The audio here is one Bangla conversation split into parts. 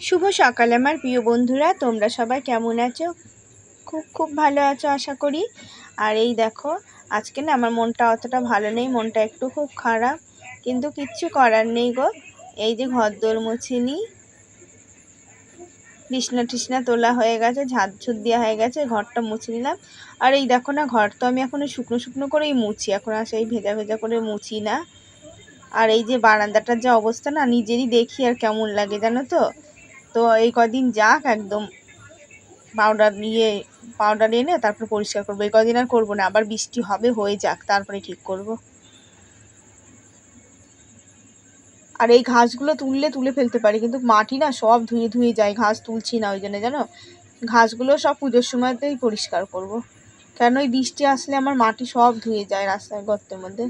শুভ সকাল আমার প্রিয় বন্ধুরা, তোমরা সবাই কেমন আছো? খুব ভালো আছো আশা করি। আর এই দেখো, আজকে না আমার মনটা অতটা ভালো নেই, মনটা একটু খুব খারাপ, কিন্তু কিচ্ছু করার নেই গো। এই যে ঘরদোর মুছিনি, বিছনা টিছনা তোলা হয়ে গেছে, ঝাড় ঝুট দেওয়া হয়ে গেছে, ঘরটা মুছে নিলাম। আর এই দেখো না, ঘর তো আমি এখন শুকনো শুকনো করেই মুছি, এখন আর সেই ভেজা ভেজা করে মুছি না। আর এই যে বারান্দাটার যা অবস্থা না, নিজেরই দেখি আর কেমন লাগে জানো তো। তো এই কদিন যাক, একদম পাউডার এনে তারপর পরিষ্কার করবো। এই কদিন আর করবো না, আবার বৃষ্টি হবে, হয়ে যাক তারপরে ঠিক করব। আর এই ঘাসগুলো তুলে ফেলতে পারি, কিন্তু মাটি না সব ধুয়ে ধুয়ে যায়, ঘাস তুলছি না ওই জন্য জানো। ঘাসগুলো সব পুজোর সময়তেই পরিষ্কার করব, কেন এই বৃষ্টি আসলে আমার মাটি সব ধুয়ে যায় রাস্তায় গর্তের মধ্যে।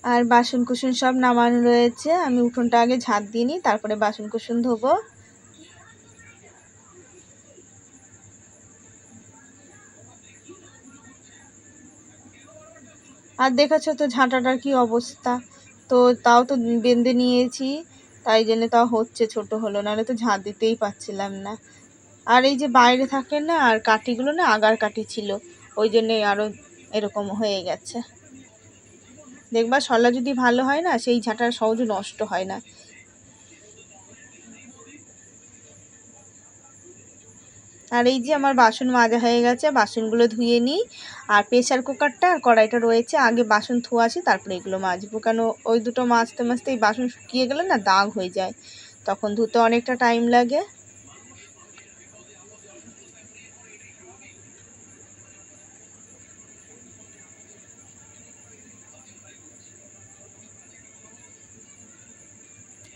আর বাসন কুসুন সব নামানো রয়েছে, আমি উঠোনটা আগে ঝাঁট দিয়ে নিই, তারপরে বাসন কুসুন ধোবো। আর দেখেছো তো ঝাঁটাটার কি অবস্থা, তো তাও তো বেঁধে নিয়েছি, তাই জন্য তাও হচ্ছে, ছোট হলো, নাহলে তো ঝাঁট দিতেই পারছিলাম না। আর এই যে বাইরে থাকে না, আর কাঠিগুলো না আগার কাঠি ছিল, ওই জন্যে আরো এরকম হয়ে গেছে। দেখবা শলা যদি ভালো হয় না, সেই ঝাঁটা সহজে নষ্ট হয় না। আর এই যে আমার বাসন মাজা হয়ে গেছে, বাসনগুলো ধুয়ে নিই। আর প্রেসার কুকারটা আর কড়াইটা রয়েছে, আগে বাসন ধুয়ে আসি, তারপরে এগুলো মাজবো, কেন ওই দুটো মাজতে মাজতে এই বাসন শুকিয়ে গেলে না দাগ হয়ে যায়, তখন ধুতে অনেকটা টাইম লাগে।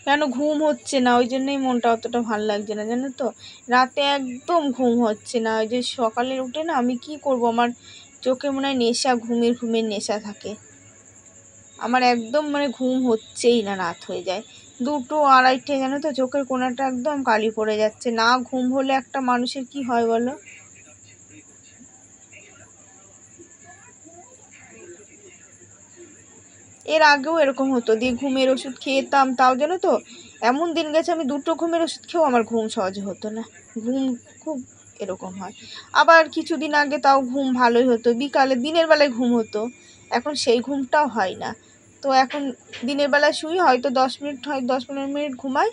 কেন ঘুম হচ্ছে না, ওই জন্যই মনটা অতটা ভালো লাগছে না জানো তো। রাতে একদম ঘুম হচ্ছে না, ওই যে সকালে উঠে না আমি কি করব, আমার চোখে মনে হয় নেশা, ঘুমের নেশা থাকে। আমার একদম মানে ঘুম হচ্ছেই না, রাত হয়ে যায় 2-2, 2:30 জানো তো, চোখের কোণাটা একদম কালি পড়ে যাচ্ছে। না ঘুম হলে একটা মানুষের কি হয় বলো। এর আগেও এরকম হতো, দিয়ে ঘুমের ওষুধ খেতাম, তাও জানো তো এমন দিন গেছে আমি 2টো ঘুমের ওষুধ খেয়েও আমার ঘুম সহজে হতো না। ঘুম খুব এরকম হয়। আবার কিছুদিন আগে তাও ঘুম ভালোই হতো, বিকালে দিনের বেলায় ঘুম হতো, এখন সেই ঘুমটাও হয় না। তো এখন দিনের বেলায় শুই, হয়তো 10 মিনিট, হয় 10-15 মিনিট ঘুমাই,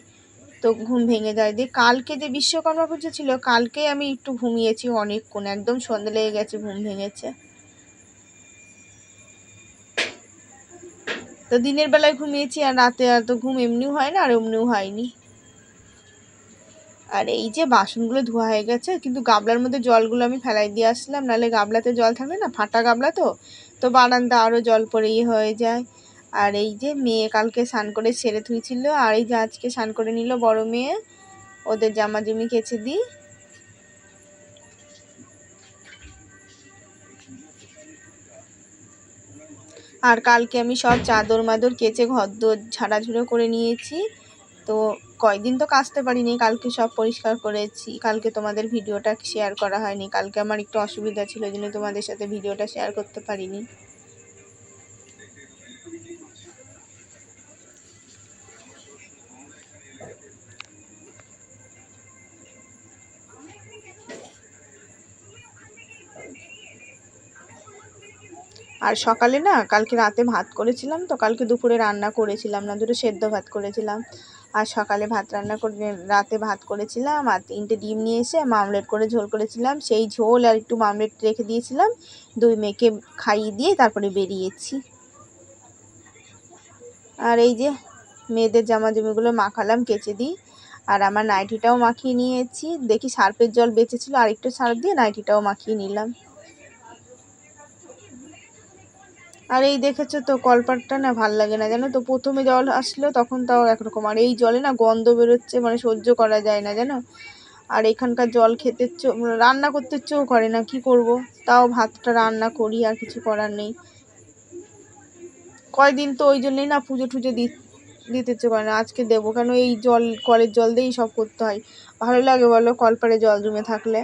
তো ঘুম ভেঙে যায়। দিয়ে কালকে যে বিশ্বকর্মা পুজো ছিল, কালকেই আমি একটু ঘুমিয়েছি অনেকক্ষণ, একদম সন্ধ্যে লেগে গেছে, ঘুম ভেঙেছে। তো দিনের বেলায় ঘুমিয়েছি, আর রাতে আর তো ঘুম এমনিও হয় না আর এমনিও হয়নি। আর এই যে বাসনগুলো ধোয়া হয়ে গেছে, কিন্তু গামলার মধ্যে জলগুলো আমি ফেলাই দিয়ে আসলাম, নাহলে গামলাতে জল থাকলে না, ফাটা গামলা তো, তো বারান্দা আরও জল পড়ে হয়ে যায়। আর এই যে মেয়ে কালকে স্নান করে ছেড়ে ধুয়েছিল, আর এই যে আজকে স্নান করে নিল বড় মেয়ে, ওদের জামা জমি কেচে দিই। আর কালকে আমি সব চাদর মাদর কেচে ঘরদোর ঝাড়াঝুড়ো করে নিয়েছি, তো কয়দিন তো কাচতে পারিনি, কালকে সব পরিষ্কার করেছি। কালকে তোমাদের ভিডিওটা শেয়ার করা হয়নি, কালকে আমার একটু অসুবিধা ছিল, ওই জন্য তোমাদের সাথে ভিডিওটা শেয়ার করতে পারিনি। আর সকালে না কালকে রাতে ভাত করেছিলাম, তো কালকে দুপুরে রান্না করেছিলাম না, 2টো সেদ্ধ ভাত করেছিলাম। আর সকালে ভাত রান্না করে রাতে ভাত করেছিলাম, আর 3টে ডিম নিয়ে এসে মামলেট করে ঝোল করেছিলাম, সেই ঝোল আর একটু মামলেট রেখে দিয়েছিলাম, 2 মেয়েকে খাইয়ে দিয়ে তারপরে বেরিয়েছি। আর এই যে মেয়েদের জামা জমিগুলো মাখালাম, কেচে দিই। আর আমার নাইটিটাও মাখিয়ে নিয়েছি, দেখি সার্ফের জল বেঁচেছিলো, আর একটু সার্ফ দিয়ে নাইটিটাও মাখিয়ে নিলাম। আর এই দেখেছো তো কলপাটটা না ভাল লাগে না জানো তো, প্রথমে জল আসলো তখন তাও একরকম, আর এই জলে না গন্ধ বেরোচ্ছে, মানে সহ্য করা যায় না জানো। আর এখানকার জল খেতে রান্না করতে ইচ্ছেও করে না, কি করব, তাও ভাতটা রান্না করি, আর কিছু করার নেই। কয়দিন তো ওই জন্যই না পুজো টুজো দিতে ইচ্ছে করে না, আজকে দেবো, কেন এই জল কলের জল দিয়েই সব করতে হয়, ভালো লাগে বলো কলপারে জল জমে থাকলে।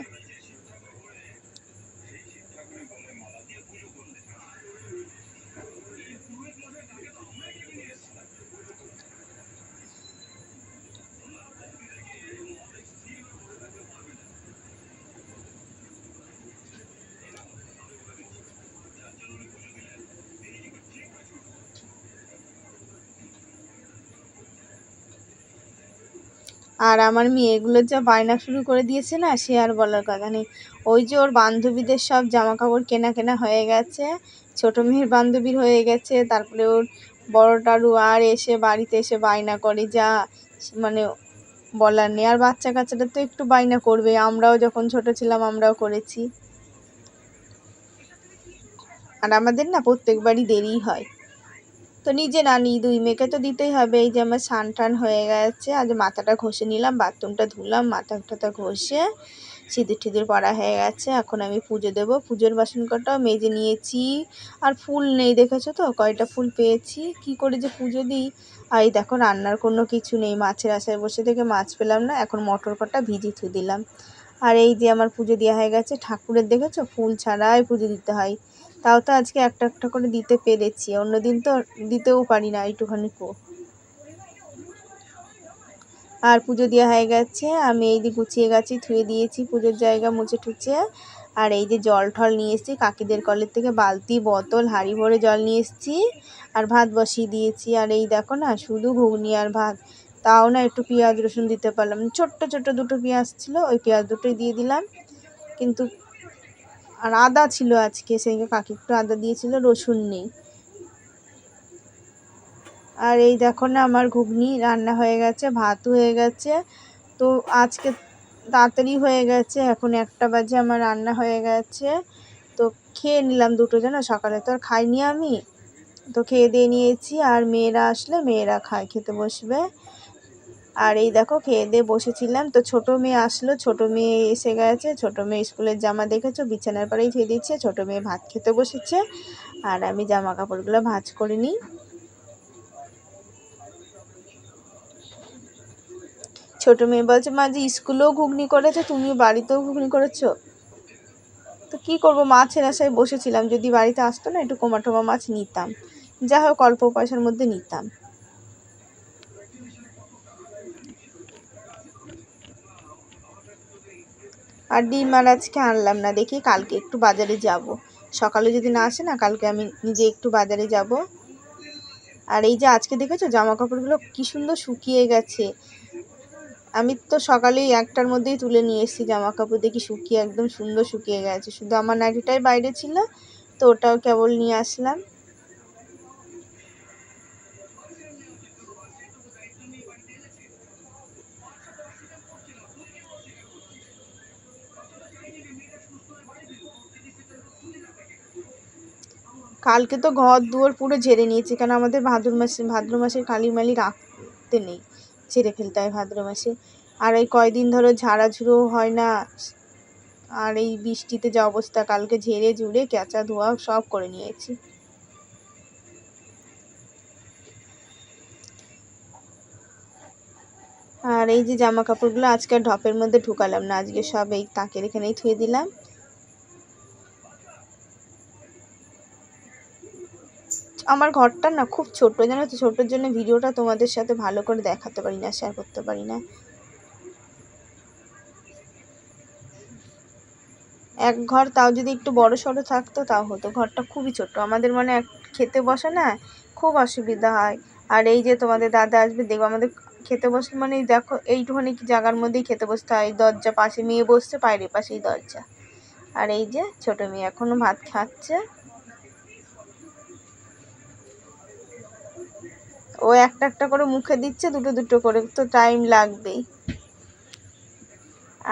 আর আমার মেয়েগুলোর যা বায়না শুরু করে দিয়েছে না, সে আর বলার কথা নেই। ওই যে ওর বান্ধবীদের সব জামা কাপড় কেনা হয়ে গেছে, ছোটো মেয়ের বান্ধবীর হয়ে গেছে, তারপরে ওর বড়টারও, আর এসে বাড়িতে এসে বায়না করে যা, মানে বলার নেই। আর বাচ্চা কাচ্চাটা তো একটু বায়না করবে, আমরাও যখন ছোট ছিলাম আমরাও করেছি। আর আমাদের না প্রত্যেকবারই দেরি হয়, তো নিজে না নিই, দুই মেয়েকে তো দিতেই হবে। এই যে আমার স্নান টান হয়ে গেছে, আজ মাথাটা ঘষে নিলাম, বাথরুমটা ধুলাম, মাথা টাথা ঘষে সিঁদুর টিঁদুর পরা হয়ে গেছে। এখন আমি পুজো দেবো, পুজোর বাসন কটাও মেজে নিয়েছি। আর ফুল নেই, দেখেছো তো কয়টা ফুল পেয়েছি, কি করে যে পুজো দিই। আর এই দেখো রান্নার কোনো কিছু নেই, মাছের আশায় বসে থেকে মাছ পেলাম না, এখন মটর কটা ভিজিয়ে থুয়ে দিলাম। আর এই যে আমার পুজো দেওয়া হয়ে গেছে, ঠাকুরের দেখেছো ফুল ছাড়াই পুজো দিতে হয়, তাও তো আজকে একটা একটা করে দিতে পেরেছি, অন্যদিন তো দিতেও পারি না একটুখানি কো। আর পুজো দেওয়া হয়ে গেছে, আমি এই যে গুছিয়ে গেছি, ধুয়ে দিয়েছি পুজোর জায়গা মুছে টুছে। আর এই যে জল ঠল নিয়ে এসেছি কাকিদের কলের থেকে, বালতি বোতল হাঁড়ি ভরে জল নিয়ে এসেছি। আর ভাত বসিয়ে দিয়েছি। আর এই দেখো না, শুধু ঘুগনি আর ভাত, তাও না একটু পেঁয়াজ রসুন দিতে পারলাম, ছোট্ট ছোট্ট দুটো পেঁয়াজ ছিল, ওই পেঁয়াজ দুটোই দিয়ে দিলাম। কিন্তু আর আদা ছিল আজকে, সেই কাকি একটু আদা দিয়েছিল, রসুন নেই। আর এই দেখো না, আমার ঘুগনি রান্না হয়ে গেছে, ভাতও হয়ে গেছে। তো আজকে তাড়াতাড়ি হয়ে গেছে, এখন 1টা বাজে, আমার রান্না হয়ে গেছে। তো খেয়ে নিলাম দুটো, জানো সকালে তো আর খাইনি আমি, তো খেয়ে দিয়ে নিয়েছি। আর মেয়েরা আসলে মেয়েরা খেতে বসবে। আর এই দেখো খেয়ে দিয়ে বসেছিলাম, তো ছোটো মেয়ে আসলো, ছোটো মেয়ে এসে গেছে, ছোটো মেয়ে স্কুলের জামা দেখেছো বিছানার পরেই ধুয়ে দিচ্ছে, ছোটো মেয়ে ভাত খেতে বসেছে। আর আমি জামা কাপড়গুলো ভাঁজ করে নিই। ছোটো মেয়ে বলছে মা যে স্কুলেও ঘুগনি করেছো, তুমিও বাড়িতেও ঘুগনি করেছো। তো কী করবো, মাছের আশায় বসেছিলাম, যদি বাড়িতে আসতো না একটু কোমা টোমা মাছ নিতাম, যা হোক অল্প পয়সার মধ্যে নিতাম। আর ডিম আর আজকে আনলাম না, দেখি কালকে একটু বাজারে যাব, সকালে যদি না আসে না কালকে আমি নিজে একটু বাজারে যাব। আর এই যে আজকে দেখেছো জামা কাপড়গুলো কি সুন্দর শুকিয়ে গেছে, আমি তো সকালেই 1টার মধ্যেই তুলে নিয়ে এসেছি জামা কাপড়, দেখি শুকিয়ে একদম সুন্দর শুকিয়ে গেছে, শুধু আমার নাইটিটাই বাইরে ছিল, তো ওটাও কেবল নিয়ে আসলাম। কালকে তো ঘর দুয়ার পুরো ঝেড়ে নিয়েছি, কারণ আমাদের ভাদ্র মাসে কালি মালি রাখতে নেই, ঝেড়ে ফেলতে হয় ভাদ্র মাসে। আর এই কয়দিন ধরো ঝাড়াঝুড়ো হয় না, আর এই বৃষ্টিতে যা অবস্থা, কালকে ঝেড়ে ঝুড়ে কেঁচা ধোয়া সব করে নিয়েছি। আর এই যে জামা কাপড়গুলো আজকে ঢপের মধ্যে ঢুকালাম না, আজকে সব এই তাকের এখানেই থুয়ে দিলাম। আমার ঘরটা না খুব ছোট, জানো তো, ছোটোর জন্য ভিডিওটা তোমাদের সাথে ভালো করে দেখাতে পারি না, শেয়ার করতে পারি না। এক ঘর, তাও যদি একটু বড় সড়ো থাকতো তাও হতো, ঘরটা খুবই ছোট আমাদের, মানে খেতে বসে না খুব অসুবিধা হয়। আর এই যে তোমাদের দাদা আসবে, দেখবো আমাদের খেতে বসলে মানে দেখো এইটুখানি কি জায়গার মধ্যেই খেতে বসতে হয়, দরজা পাশে মেয়ে বসছে, বাইরের পাশেই দরজা। আর এই যে ছোটো মেয়ে এখনও ভাত খাচ্ছে, ও একটা একটা করে মুখে দিচ্ছে, দুটো দুটো করে, তো টাইম লাগবেই।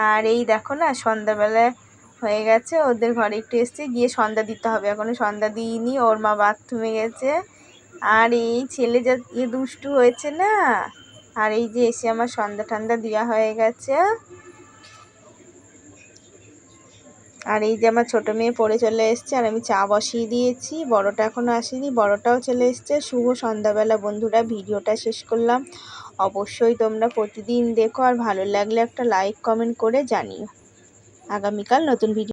আর এই দেখো না, সন্ধ্যাবেলায় হয়ে গেছে, ওদের ঘরে একটু এসছে, গিয়ে সন্ধ্যা দিতে হবে, এখনো সন্ধ্যা দিইনি, ওর মা বাথরুমে গেছে। আর এই ছেলে যা দুষ্টু হয়েছে না, আর এই যে এসে আমার সন্ধ্যা ঠান্ডা দেওয়া হয়ে গেছে। আর এই যে আমার ছোটো মেয়ে পড়ে চলে এসছে, আর আমি চা বসিয়ে দিয়েছি, বড়টা এখনও আসেনি, বড়টাও চলে এসছে। শুভ সন্ধ্যাবেলা বন্ধুরা, ভিডিওটা শেষ করলাম। অবশ্যই তোমরা প্রতিদিন দেখো, আর ভালো লাগলে একটা লাইক কমেন্ট করে জানিও। আগামীকাল নতুন ভিডিও